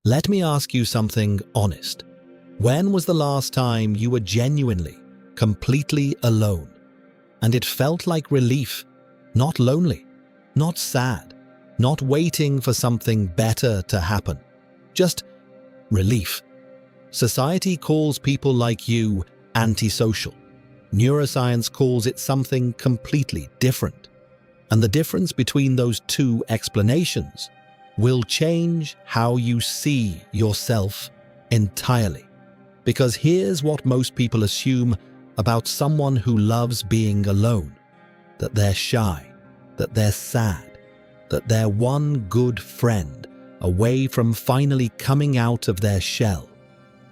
Let me ask you something honest. When was the last time you were genuinely, completely alone? And it felt like relief, not lonely, not sad, not waiting for something better to happen. Just relief. Society calls people like you antisocial. Neuroscience calls it something completely different. And the difference between those two explanations will change how you see yourself entirely. Because here's what most people assume about someone who loves being alone: that they're shy, that they're sad, that they're one good friend away from finally coming out of their shell,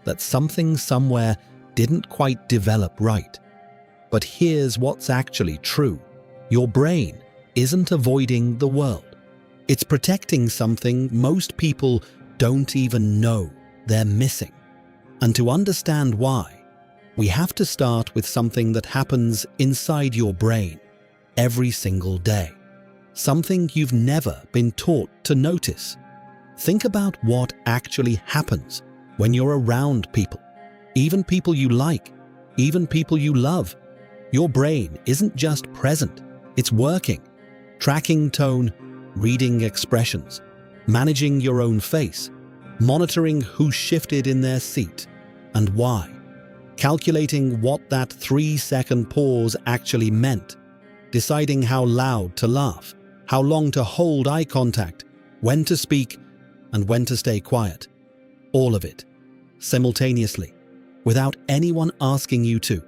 that something somewhere didn't quite develop right. But here's what's actually true. Your brain isn't avoiding the world. It's protecting something most people don't even know they're missing. And to understand why, we have to start with something that happens inside your brain every single day. Something you've never been taught to notice. Think about what actually happens when you're around people, even people you like, even people you love. Your brain isn't just present, it's working, tracking tone, reading expressions, managing your own face, monitoring who shifted in their seat and why, calculating what that 3-second pause actually meant, deciding how loud to laugh, how long to hold eye contact, when to speak, and when to stay quiet. All of it, simultaneously, without anyone asking you to.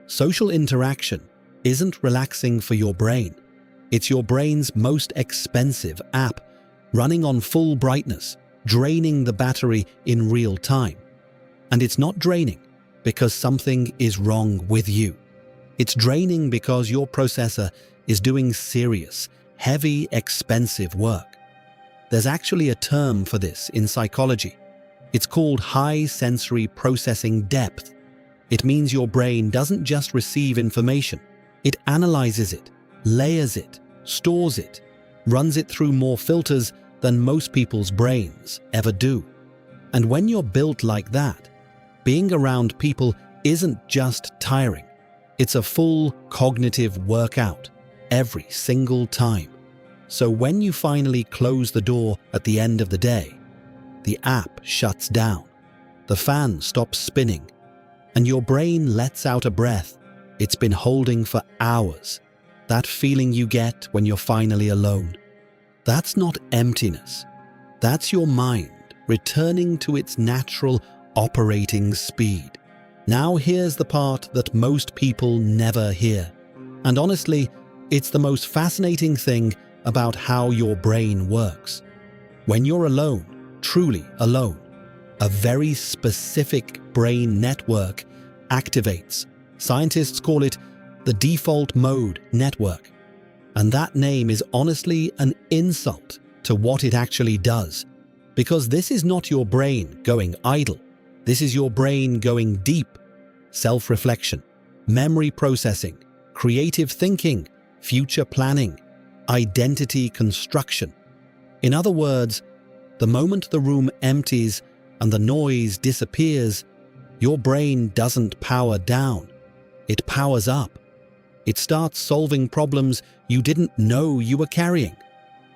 Social interaction isn't relaxing for your brain. It's your brain's most expensive app, running on full brightness, draining the battery in real time. And it's not draining because something is wrong with you. It's draining because your processor is doing serious, heavy, expensive work. There's actually a term for this in psychology. It's called high sensory processing depth. It means your brain doesn't just receive information. It analyzes it, layers it, stores it, runs it through more filters than most people's brains ever do. And when you're built like that, being around people isn't just tiring. It's a full cognitive workout every single time. So when you finally close the door at the end of the day, the app shuts down, the fan stops spinning, and your brain lets out a breath it's been holding for hours. That feeling you get when you're finally alone. That's not emptiness. That's your mind returning to its natural operating speed. Now here's the part that most people never hear. And honestly, it's the most fascinating thing about how your brain works. When you're alone, truly alone, a very specific brain network activates. Scientists call it the default mode network. And that name is honestly an insult to what it actually does. Because this is not your brain going idle. This is your brain going deep. Self-reflection, memory processing, creative thinking, future planning, identity construction. In other words, the moment the room empties and the noise disappears, your brain doesn't power down. It powers up. It starts solving problems you didn't know you were carrying,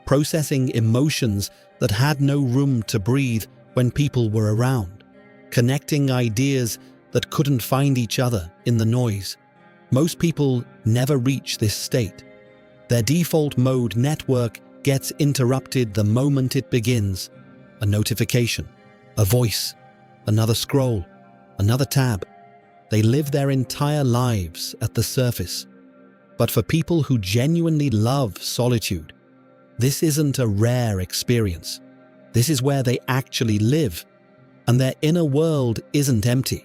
processing emotions that had no room to breathe when people were around, connecting ideas that couldn't find each other in the noise. Most people never reach this state. Their default mode network gets interrupted the moment it begins. A notification, a voice, another scroll, another tab. They live their entire lives at the surface. But for people who genuinely love solitude, this isn't a rare experience. This is where they actually live, and their inner world isn't empty.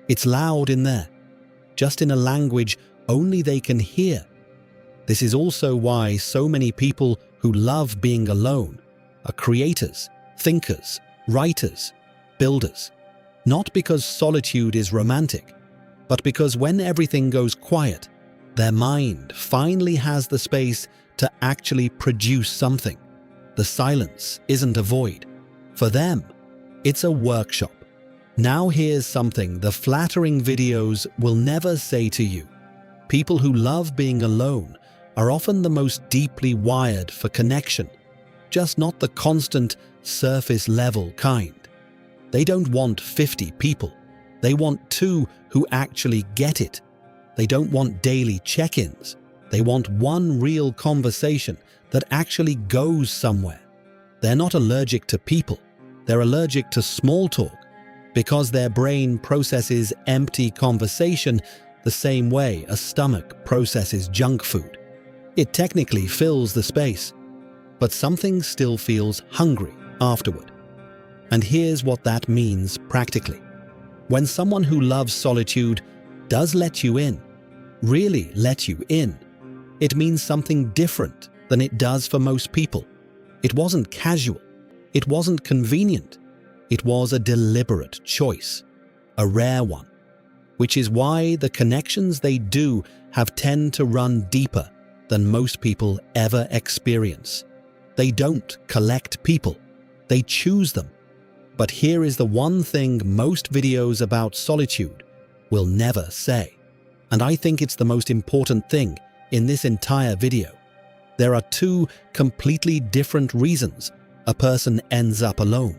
It's loud in there, just in a language only they can hear. This is also why so many people who love being alone are creators, thinkers, writers, builders. Not because solitude is romantic, but because when everything goes quiet, their mind finally has the space to actually produce something. The silence isn't a void. For them, It's a workshop. Now here's something the flattering videos will never say to you. People who love being alone are often the most deeply wired for connection, just not the constant surface-level kind. They don't want 50 people. They want 2 who actually get it. They don't want daily check-ins. They want one real conversation that actually goes somewhere. They're not allergic to people. They're allergic to small talk because their brain processes empty conversation the same way a stomach processes junk food. It technically fills the space, but something still feels hungry afterward. And here's what that means practically. When someone who loves solitude does let you in, really let you in, it means something different than it does for most people. It wasn't casual. It wasn't convenient. It was a deliberate choice, a rare one, which is why the connections they do have tend to run deeper than most people ever experience. They don't collect people. They choose them. But here is the one thing most videos about solitude will never say. And I think it's the most important thing in this entire video. There are 2 completely different reasons a person ends up alone.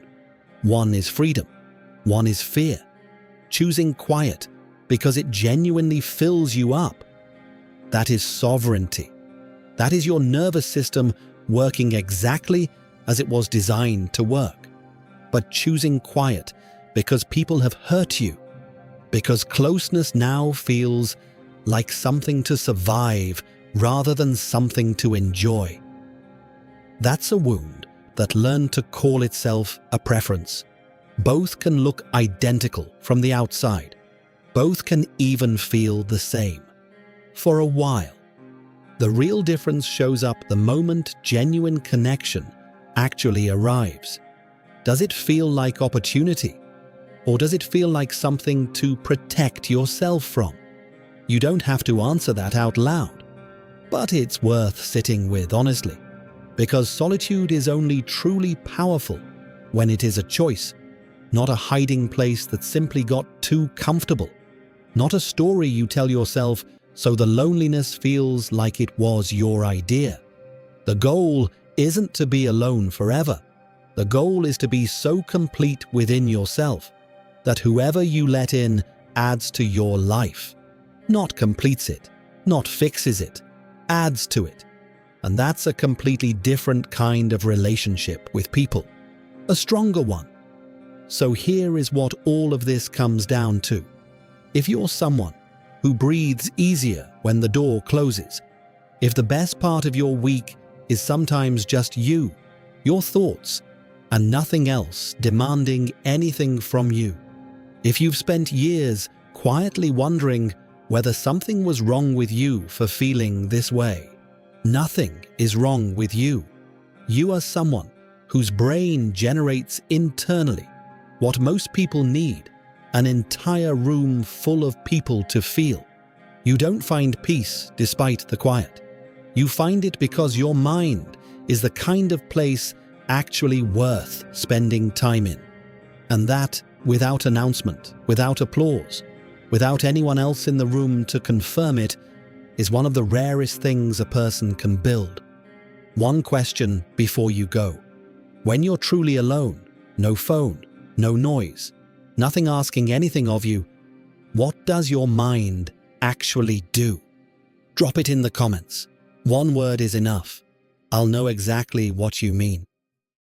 One is freedom. One is fear. Choosing quiet because it genuinely fills you up. That is sovereignty. That is your nervous system working exactly as it was designed to work. But choosing quiet because people have hurt you, because closeness now feels like something to survive rather than something to enjoy. That's a wound that learned to call itself a preference. Both can look identical from the outside. Both can even feel the same. For a while. The real difference shows up the moment genuine connection actually arrives. Does it feel like opportunity? Or does it feel like something to protect yourself from? You don't have to answer that out loud. But it's worth sitting with, honestly. Because solitude is only truly powerful when it is a choice, not a hiding place that simply got too comfortable, not a story you tell yourself so the loneliness feels like it was your idea. The goal isn't to be alone forever. The goal is to be so complete within yourself that whoever you let in adds to your life, not completes it, not fixes it, adds to it. And that's a completely different kind of relationship with people, a stronger one. So here is what all of this comes down to. If you're someone who breathes easier when the door closes, if the best part of your week is sometimes just you, your thoughts, and nothing else demanding anything from you, if you've spent years quietly wondering whether something was wrong with you for feeling this way, nothing is wrong with you. You are someone whose brain generates internally what most people need, an entire room full of people to feel. You don't find peace despite the quiet. You find it because your mind is the kind of place actually worth spending time in. And that, without announcement, without applause, without anyone else in the room to confirm it, is one of the rarest things a person can build. One question before you go. When you're truly alone, no phone, no noise, nothing asking anything of you, what does your mind actually do? Drop it in the comments. One word is enough. I'll know exactly what you mean.